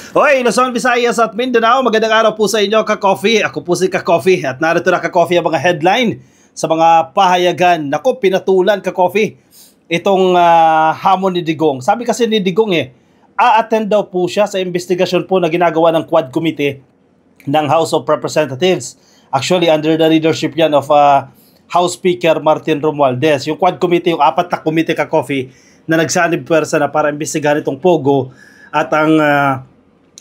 Hoy, Luzon, Visayas at Mindanao, magandang araw po sa inyo, Ka-Coffee. Ako po si Ka-Coffee at narito na, Ka-Coffee, ang mga headline sa mga pahayagan. Naku, pinatulan, Ka-Coffee, itong hamon ni Digong. Sabi kasi ni Digong a-attend daw po siya sa investigasyon po na ginagawa ng Quad Committee ng House of Representatives. Actually, under the leadership yan of House Speaker Martin Romualdez. Yung Quad Committee, yung apat na committee, Ka-Coffee, na nagsanib pwersa na para imbestigahan itong Pogo at ang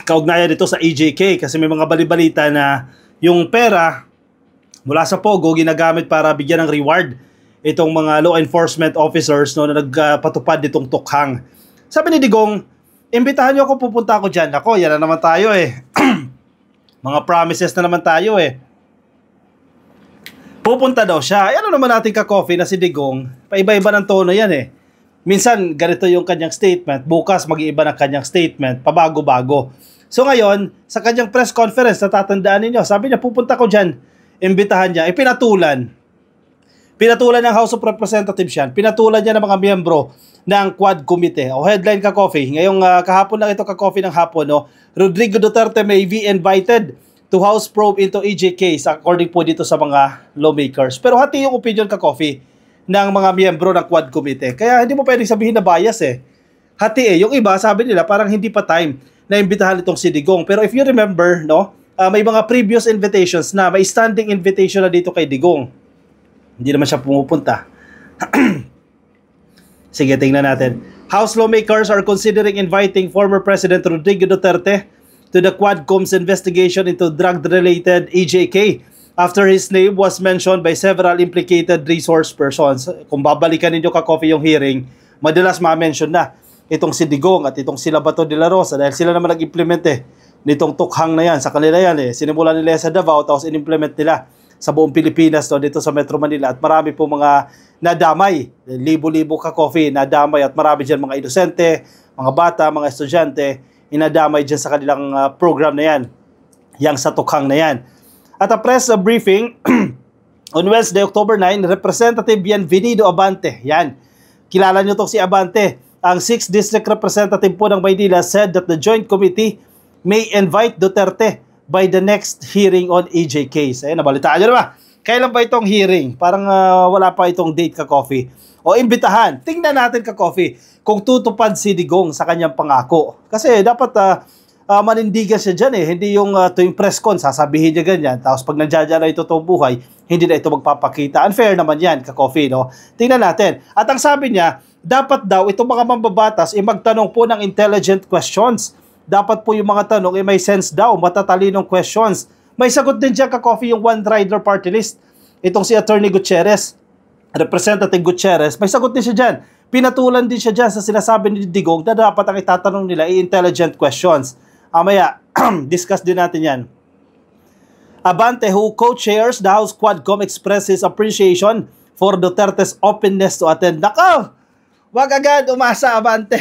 kaugnayan dito sa EJK kasi may mga balibalita na yung pera mula sa Pogo ginagamit para bigyan ng reward itong mga law enforcement officers na nagpatupad nitong tukhang. Sabi ni Digong, imbitahan niyo ako, pupunta ako dyan. Ako, yan na naman tayo mga promises na naman tayo Pupunta daw siya. Ano naman natin, Ka-Coffee, na si Digong, paiba-iba ng tono yan Minsan, ganito yung kanyang statement. Bukas, mag-iiba ng kanyang statement. Pabago-bago. So ngayon, sa kanyang press conference, natatandaan ninyo, sabi niya, pupunta ko dyan. Imbitahan niya. Pinatulan. Pinatulan ng House of Representatives yan. Pinatulan niya ng mga miyembro ng Quad Committee. O headline, Ka-Coffee. Ngayong kahapon lang ito, Ka-Coffee, ng hapon. Rodrigo Duterte may be invited to House probe into EJK according po dito sa mga lawmakers. Pero hati yung opinion, Ka-Coffee, ng mga miyembro ng Quad Committee. Kaya hindi mo pwedeng sabihin na bias Hati Yung iba, sabi nila, parang hindi pa time na imbitahan itong si Digong. Pero if you remember, may mga previous invitations na may standing invitation na dito kay Digong. Hindi naman siya pumupunta. Sige, tingnan natin. House lawmakers are considering inviting former President Rodrigo Duterte to the Quadcom's investigation into drug-related EJK after his name was mentioned by several implicated resource persons. Kung babalikan ninyo, Ka-Coffee, yung hearing, madalas ma-mention na itong si Digong at itong sila Bato de la Rosa dahil sila naman nag-implement nitong tukhang na yan. Sa kanila yan Sinimulan nila sa Davao tapos in-implement nila sa buong Pilipinas dito sa Metro Manila at marami po mga nadamay. Libo-libo, Ka-Coffee, nadamay at marami dyan mga inosente, mga bata, mga estudyante, inadamay dyan sa kanilang program na yan. Yang sa tukhang na yan. At a press briefing on Wednesday, October 9, Representative Bienvenido Abante. Yan. Kilala nyo itong si Abante. Ang 6th District Representative po ng Maynila said that the Joint Committee may invite Duterte by the next hearing on EJK. Nabalitaan nyo na ba? Kailan ba itong hearing? Parang wala pa itong date, Ka-Coffee. O imbitahan. Tingnan natin, Ka-Coffee, kung tutupad si Digong sa kanyang pangako. Kasi dapat manindigan siya dyan Hindi yung tuwing press con, sasabihin niya ganyan. Tapos pag nandiyan na ito toong buhay, hindi na ito magpapakita. Unfair naman yan, Ka-Coffee, Tingnan natin. At ang sabi niya, dapat daw itong mga mambabatas magtanong po ng intelligent questions. Dapat po yung mga tanong may sense daw, matatalinong questions. May sagot din dyan, Ka-Coffee, yung One Rider Party List. Itong si Attorney Gutierrez, Representative Gutierrez, may sagot din siya dyan. Pinatulan din siya dyan sa sinasabi ni Digong na dapat ang itatanong nila intelligent questions. Amaya, discuss din natin yan. Abante, who co-chairs the House Quadcom, expressed his appreciation for Duterte's openness to attend. Nako! Wag agad umasa, Abante.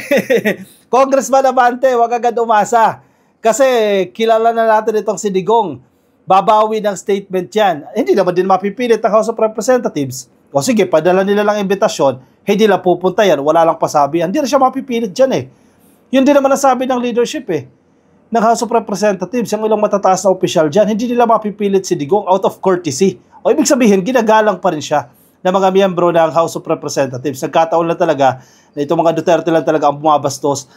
Congressman Abante, wag agad umasa. Kasi kilala na natin itong si Digong. Babawi ng statement yan. Hindi naman din mapipilit ng House of Representatives. O sige, padala nila lang imbitasyon, hindi lang pupunta yan, wala lang pasabihan. Hindi na siya mapipilit dyan Yun din naman nasabi ng leadership ng House of Representatives, yung ilang matataas na opisyal dyan, hindi nila mapipilit si Digong out of courtesy. O ibig sabihin, ginagalang pa rin siya ng mga miyembro ng House of Representatives. Nagkataon lang talaga na itong mga Duterte lang talaga ang bumabastos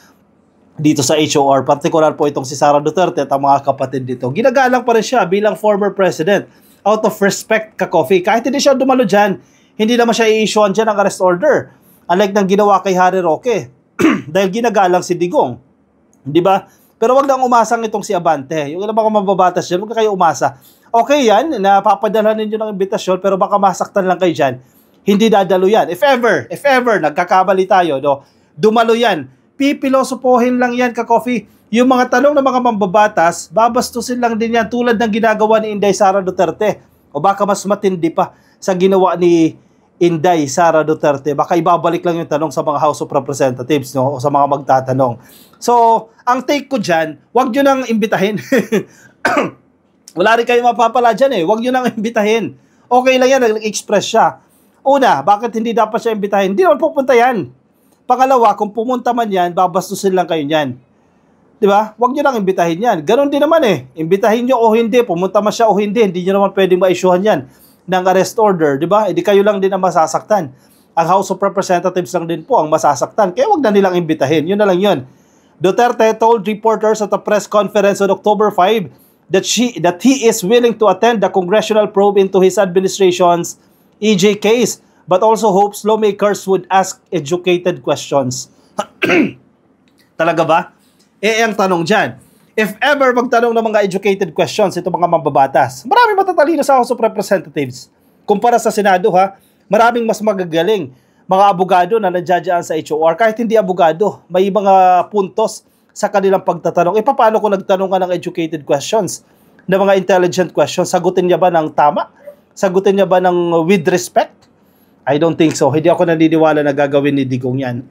dito sa HOR. Partikular po itong si Sara Duterte at ang mga kapatid dito. Ginagalang pa rin siya bilang former president. Out of respect, Ka-Coffee. Kahit hindi siya dumalo dyan, hindi naman siya i-issuean dyan ng arrest order. Unlike ng ginawa kay Harry Roque. Dahil ginagalang si Digong. Di ba? Pero wag lang umasang itong si Abante. Yung ilang mga mababatas dyan, wag kayo umasa. Okay yan, napapadala ninyo ng imbitasyon, pero baka masaktan lang kayo dyan. Hindi dadalo yan. If ever, nagkakamali tayo, dumalo yan. Pipilosopohin lang yan, Ka-Coffee. Yung mga tanong ng mga mambabatas, babastusin lang din yan tulad ng ginagawa ni Inday Sara Duterte. O baka mas matindi pa sa ginawa ni Inday Sara Duterte. Baka ibabalik lang yung tanong sa mga House of Representatives, o sa mga magtatanong. So, ang take ko dyan, wag nyo nang imbitahin. Wala rin kayo mapapala dyan wag nyo nang imbitahin. Okay lang yan, nag-express siya. Una, bakit hindi dapat siya imbitahin? Hindi naman pupunta yan. Pangalawa, kung pumunta man yan, babastusin lang kayo yan. Di ba? Huwag nyo lang imbitahin yan. Ganon din naman eh. Imbitahin nyo o hindi, pumunta man siya o hindi nyo naman pwedeng ma-issuehan yan ng arrest order, di ba? Hindi kayo lang din ang masasaktan. Ang House of Representatives lang din po ang masasaktan. Kaya huwag na nilang imbitahin. Yun na lang yun. Duterte told reporters at a press conference on October 5 that he is willing to attend the congressional probe into his administration's EJ case, but also hopes lawmakers would ask educated questions. Talaga ba? Ang tanong dyan, if ever magtanong ng mga educated questions, ito mga mambabatas, maraming matatalino sa House of Representatives. Kumpara sa Senado ha, maraming mas magagaling mga abogado na nandiyan sa HOR, kahit hindi abogado, may mga puntos sa kanilang pagtatanong. Paano kung nagtanong ka ng educated questions, ng mga intelligent questions, sagutin niya ba ng tama? Sagutin niya ba ng with respect? I don't think so. Hindi ako naniniwala na gagawin ni Digong yan.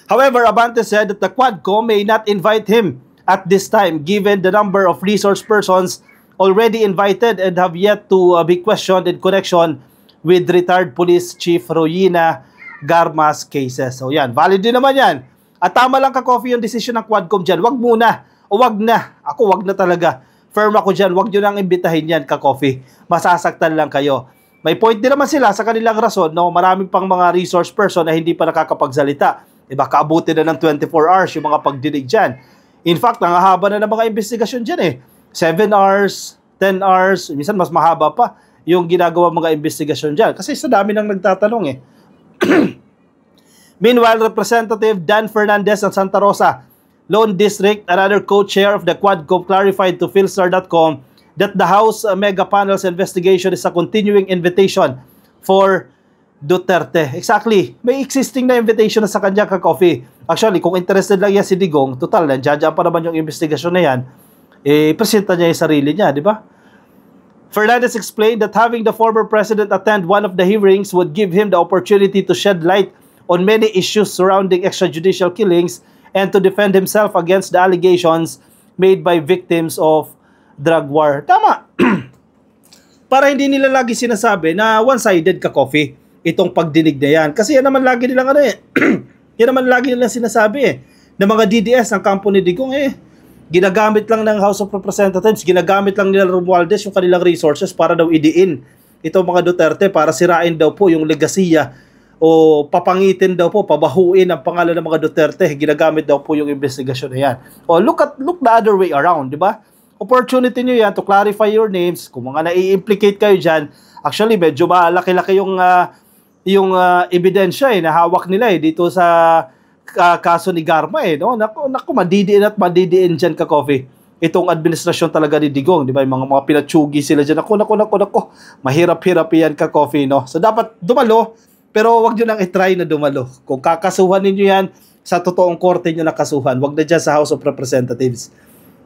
However, Abante said that the Quadcom may not invite him at this time, given the number of resource persons already invited and have yet to be questioned in connection with retired Police Chief Royina Garma's cases. So yan, valid din naman yan. At tama lang ka-coffee yung decision ng Quadcom dyan. Wag muna, o wag na. Ako wag na talaga. Firm ako dyan, wag nyo nang imbitahin yan ka-coffee. Masasaktan lang kayo. May point din naman sila sa kanilang rason, no? Maraming pang mga resource person na hindi pa nakakapagsalita. Diba, kaabuti na ng 24 hours yung mga pagdinig dyan. In fact, nangahaba na ng mga investigasyon dyan eh. 7 hours, 10 hours, minsan mas mahaba pa yung ginagawa mga investigasyon dyan. Kasi sa dami nang nagtatanong eh. Meanwhile, Representative Dan Fernandez ng Santa Rosa, Lone District, another co-chair of the Quadcom, clarified to Philstar.com that the House Mega Panel's investigation is a continuing invitation for Duterte. Exactly. May existing na invitation na sa kanya ka-coffee. Actually, kung interested lang yan si Digong, total, nandiyan pa naman yung investigasyon na yan, presenta niya yung sarili niya, di ba? Fernandez explained that having the former president attend one of the hearings would give him the opportunity to shed light on many issues surrounding extrajudicial killings and to defend himself against the allegations made by victims of drug war. Tama. Para hindi nila lagi sinasabi na one-sided ka-coffee itong pagdinig na yan. Kasi yan naman lagi nilang yan naman lagi nilang sinasabi na mga DDS ng kampo ni Digong ginagamit lang ng House of Representatives, ginagamit lang nila Romualdez yung kanilang resources para daw idiin itong mga Duterte para sirain daw po yung legasiya o papangitin daw po, pabahuin ang pangalan ng mga Duterte. Ginagamit daw po yung investigasyon na yan. O look the other way around, di ba? Opportunity nyo yan to clarify your names. Kung mga nai-implicate kayo dyan, actually medyo malaki-laki yung ebidensya na hawak nila dito sa kaso ni Garma no? Naku, madidiin dyan ka-coffee. Itong administrasyon talaga ni Digong, di ba? Yung mga pinatsugi sila dyan. Naku, mahirap-hirap yan ka-coffee, no? So dapat dumalo, pero wag nyo lang i-try na dumalo. Kung kakasuhan ninyo yan sa totoong korte nyo nakasuhan, wag na dyan sa House of Representatives.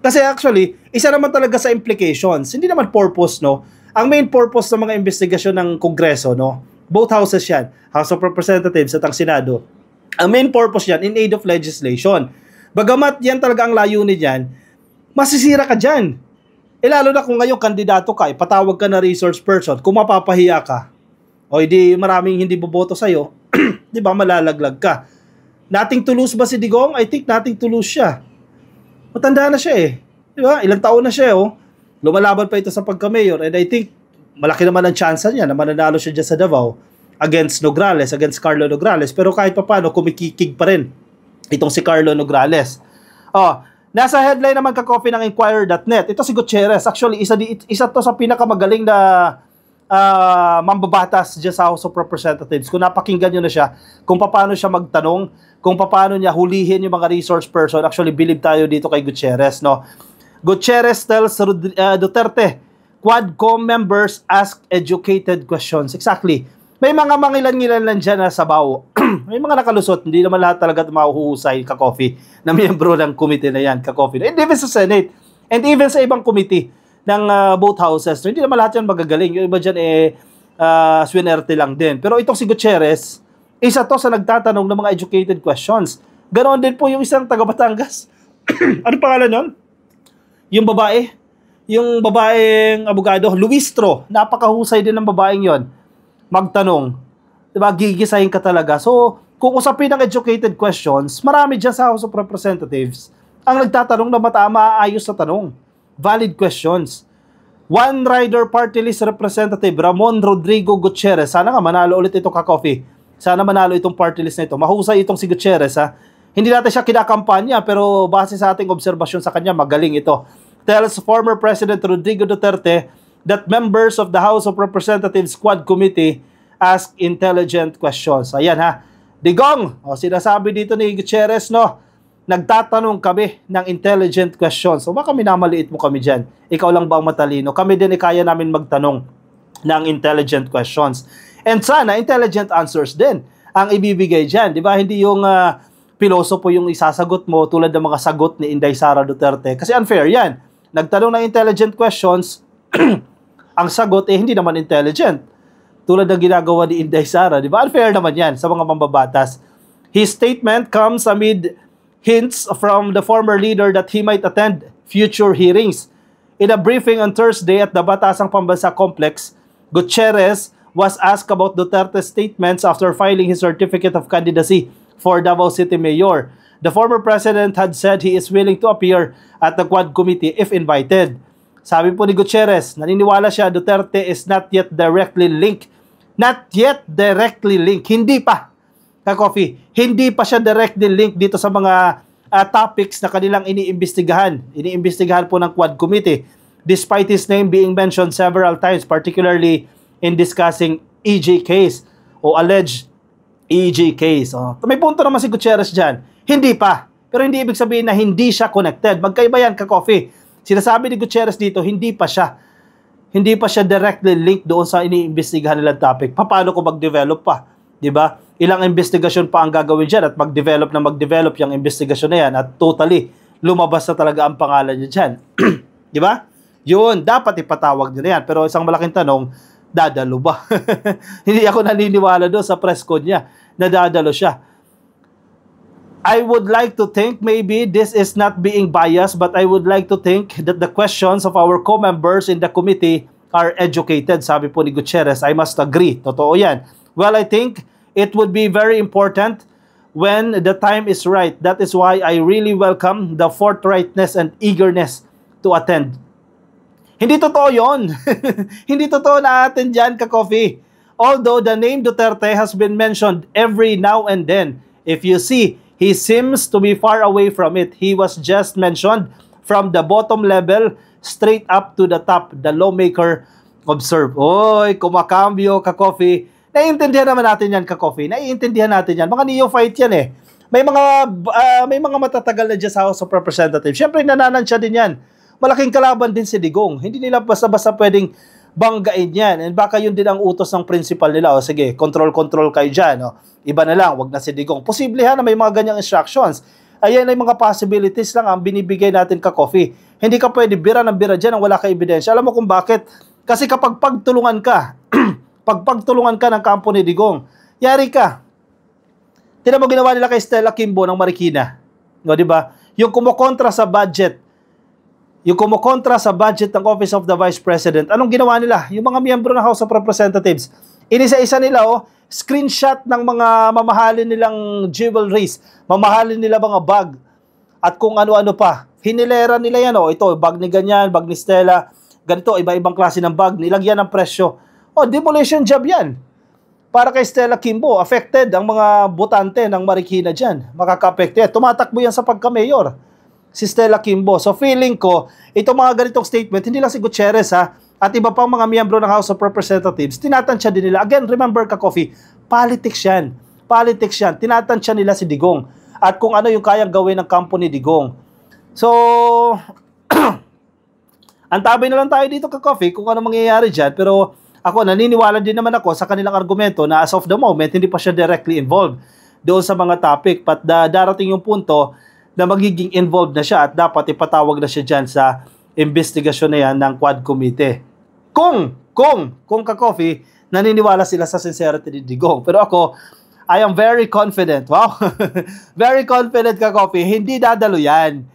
Kasi actually, isa naman talaga sa implications, hindi naman purpose, no? Ang main purpose ng mga investigasyon ng Kongreso, no? Both houses yan, House of Representatives at ang Senado. Ang main purpose yan, in aid of legislation. Bagamat yan talaga ang layunin yan, masisira ka dyan. Lalo na kung ngayon kandidato ka, ipatawag ka na resource person, kung mapapahiya ka, o hindi maraming hindi boboto sa'yo, di ba, malalaglag ka. Nating to lose ba si Digong? I think nating to lose siya. Matanda na siya di ba? Ilang taon na siya Lumalaban pa ito sa pagka-mayor, and I think malaki naman ang chance niya na mananalo siya dyan sa Davao against Nograles, against Carlo Nograles. Pero kahit pa paano, kumikikig pa rin itong si Carlo Nograles. Nasa headline naman ka-coffee ng Inquirer.net. Ito si Gutierrez. Actually, isa to sa pinakamagaling na mambabatas dyan sa House of Representatives. Kung napakinggan nyo na siya, kung paano siya magtanong, kung paano niya hulihin yung mga resource person. Actually, believe tayo dito kay Gutierrez, no? Gutierrez tells Duterte, Quadcom members ask educated questions. Exactly. May mga mangilan-ngilan lang dyan na sabaw. May mga nakalusot. Hindi naman lahat talaga mahuhusay ka-coffee na miyembro ng committee na yan, ka-coffee. And even sa Senate, and even sa ibang committee ng both houses. So, hindi naman lahat yan magagaling. Yung iba dyan swinerte lang din. Pero itong si Gutierrez, isa to sa nagtatanong ng mga educated questions. Ganon din po yung isang taga Batangas. Ano pangalan nun? Yung babaeng abogado, Luistro. Napakahusay din ng babaeng yon magtanong. Diba? Gigisahin ka talaga. So, kung usapin ng educated questions, marami dyan sa House of Representatives Ang nagtatanong na maayos na tanong. Valid questions. One Rider Party List Representative Ramon Rodrigo Gutierrez. Sana nga manalo ulit ito ka-coffee. Sana manalo itong party list na ito. Mahusay itong si Gutierrez, ha. Hindi natin siya kinakampanya, pero base sa ating obserbasyon sa kanya, magaling ito. Tells former President Rodrigo Duterte that members of the House of Representatives Quad Committee ask intelligent questions. Ayan, ha. Digong, sinasabi dito ni Gutierrez, no, nagtatanong kami ng intelligent questions. So baka minamaliit mo kami dyan. Ikaw lang ba ang matalino? Kami din kaya namin magtanong ng intelligent questions. And sana intelligent answers din ang ibibigay dyan. Di ba? Hindi yung pilosopo yung isasagot mo tulad ng mga sagot ni Inday Sara Duterte. Kasi unfair yan. Nagtanong ng intelligent questions, ang sagot hindi naman intelligent. Tulad ng ginagawa ni Inday Sara. Di ba? Unfair naman yan sa mga mambabatas. His statement comes amid hints from the former leader that he might attend future hearings. In a briefing on Thursday at the Batasang Pambansa Complex, Gutierrez was asked about Duterte's statements after filing his certificate of candidacy for Davao City Mayor. The former president had said he is willing to appear at the Quad Committee if invited. Sabi po ni Gutierrez, naniniwala siya Duterte is not yet directly linked. Not yet directly linked. Hindi pa. Ka-coffee, hindi pa siya directly linked dito sa mga topics na kanilang iniimbestigahan. Iniimbestigahan po ng Quad Committee. Despite his name being mentioned several times, particularly in discussing EJ case o alleged EJ case. May punto naman si Gutierrez dyan. Hindi pa. Pero hindi ibig sabihin na hindi siya connected. Magkaiba yan, ka-coffee. Sinasabi ni Gutierrez dito, hindi pa siya directly linked doon sa iniimbestigahan nilang topic. Paano ko mag-develop pa? Diba? Ilang investigasyon pa ang gagawin dyan at mag-develop yung investigasyon na yan at totally lumabas na talaga ang pangalan niya dyan. Diba? Yun, dapat ipatawag niya na yan. Pero isang malaking tanong, dadalo ba? Hindi ako naniniwala doon sa press code niya na dadalo siya. I would like to think maybe this is not being biased, but I would like to think that the questions of our co-members in the committee are educated, sabi po ni Gutierrez. I must agree. Totoo yan. Well, I think it would be very important when the time is right. That is why I really welcome the forthrightness and eagerness to attend. Hindi totoo yun. Hindi totoo na atin dyan, ka-coffee. Although the name Duterte has been mentioned every now and then, if you see, he seems to be far away from it. He was just mentioned from the bottom level straight up to the top, the lawmaker observed. Oy, kumakambyo, ka-coffee. Naiintindihan naman natin yan, ka-coffee. Naiintindihan natin yan. Mga neophyte yan eh. May mga matatagal na dyan sa House of Representatives. Siyempre, nananansya din yan. Malaking kalaban din si Digong. Hindi nila basta-basta pwedeng banggain yan. And baka yun din ang utos ng principal nila. O sige, control kayo dyan. O, iba na lang, wag na si Digong. Posible na may mga ganyang instructions. Ayan ay mga possibilities lang ang binibigay natin, ka-coffee. Hindi ka pwede bira ng bira dyan ang wala ka ebidensya. Alam mo kung bakit? Kasi kapag pagtulungan ka, pagtulungan ka ng kampo ni Digong, yari ka. Tingnan mo ginawa nila kay Stella Kimbo ng Marikina. No, di ba? Yung kumukontra sa budget ng Office of the Vice President, anong ginawa nila? Yung mga miyembro ng House of Representatives, inisa-isa nila, screenshot ng mga mamahalin nilang jewelries, mamahalin nila mga bag, at kung ano-ano pa. Hinilera nila yan, ito, bag ni ganyan, bag ni Stella, ganito, iba-ibang klase ng bag, nilagyan ng presyo. Demolition job yan. Para kay Stella Kimbo, affected ang mga botante ng Marikina dyan. Makaka-affected. Tumatakbo yan sa pagka-mayor. Si Stella Kimbo. So feeling ko, itong mga ganitong statement, hindi lang si Gutierrez at iba pang mga miyembro ng House of Representatives, tinatansya din nila. Again, remember, ka-coffee, politics yan. Politics yan. Tinatansya nila si Digong. At kung ano yung kayang gawin ng kampo ni Digong. So, antabay na lang tayo dito, ka-coffee, kung ano mangyayari dyan. Pero ako, naniniwala din naman ako sa kanilang argumento na as of the moment, hindi pa siya directly involved doon sa mga topic. But darating yung punto na magiging involved na siya at dapat ipatawag na siya dyan sa investigasyon na yan ng Quad Committee. Kung ka-coffee, naniniwala sila sa sincerity ni Digong. Pero ako, I am very confident. Wow! Very confident, ka-coffee. Hindi dadalo yan.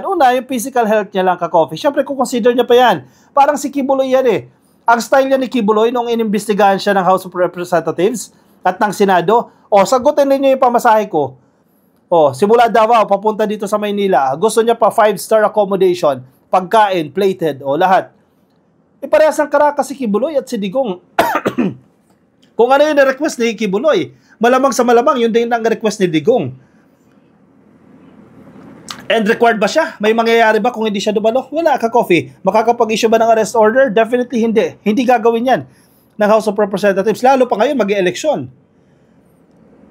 Una, yung physical health niya lang, ka-coffee. Siyempre, kung consider niya pa yan. Parang si Kibuloy yan eh. Ang style niya ni Kibuloy nung inimbestigahan siya ng House of Representatives at ng Senado, sagutin ninyo yung pamasahe ko. Oh, simula Davao, papunta dito sa Maynila. Gusto niya pa 5-star accommodation, pagkain, plated, o lahat. Parehas ang Caracas si Kibuloy at si Digong. Kung ano yung request ni Kibuloy, malamang sa malamang, yun din ang request ni Digong. And required ba siya? May mangyayari ba kung hindi siya dumalo? Wala, ka-coffee. Makakapag-issue ba ng arrest order? Definitely hindi. Hindi gagawin yan ng House of Representatives. Lalo pa ngayon, mag-eleksyon.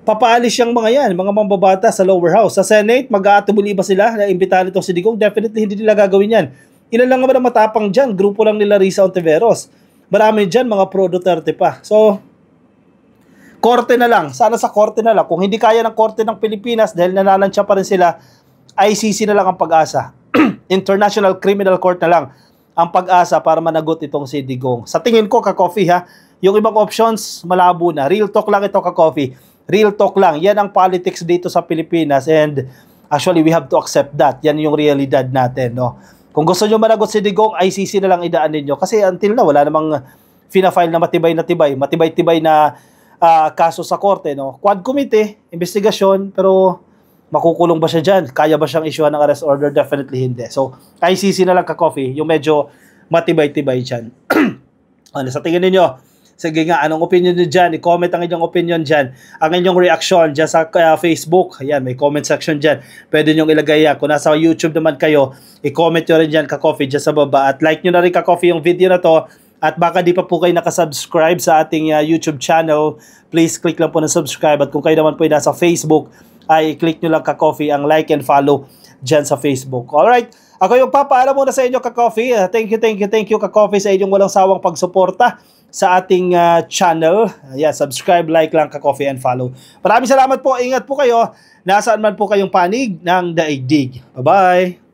Papaalis yung mga yan, mga mambabata sa lower house. Sa Senate, mag-aatubuli ba sila na imbitahan itong si Digong? Definitely hindi nila gagawin yan. Ilan lang naman ang matapang dyan. Grupo lang nila Risa Ontiveros. Marami dyan, mga pro-Duterte pa. So, korte na lang. Sana sa korte na lang. Kung hindi kaya ng korte ng Pilipinas, dahil nananansya pa rin sila, ICC na lang ang pag-asa. International Criminal Court na lang ang pag-asa para managot itong si Digong. Sa tingin ko, ka-coffee ha, yung ibang options, malabo na. Real talk lang ito, ka-coffee. Real talk lang. Yan ang politics dito sa Pilipinas and actually we have to accept that. Yan yung realidad natin, no? Kung gusto nyo managot si Digong, ICC na lang idaan ninyo. Kasi until na, wala namang fina-file na matibay-tibay na kaso sa korte, no? Quad committee, investigasyon, pero makukulong ba siya dyan? Kaya ba siyang issuehan ng arrest order? Definitely hindi. So, ICC na lang, ka-coffee, yung medyo matibay-tibay dyan. Ano, sa tingin ninyo? Sige nga, anong opinion nyo dyan? I-comment ang inyong opinion dyan. Ang inyong reaction dyan sa Facebook. Ayan, may comment section dyan. Pwede nyo ilagay yan. Kung nasa YouTube naman kayo, i-comment nyo rin dyan, ka-coffee, dyan sa baba. At like nyo na rin, ka-coffee, yung video na to. At baka di pa po kayo nakasubscribe sa ating YouTube channel, please click lang po na subscribe. At kung kayo naman po ay nasa Facebook, ay click nyo lang, ka-coffee, ang like and follow dyan sa Facebook. Alright, ako yung papaalam muna sa inyo, ka-coffee. Thank you, ka-coffee, sa inyong walang sawang pagsuporta sa ating channel. Yeah, subscribe, like lang, ka-coffee, and follow. Maraming salamat po. Ingat po kayo. Nasaan man po kayong panig ng daigdig. Bye-bye.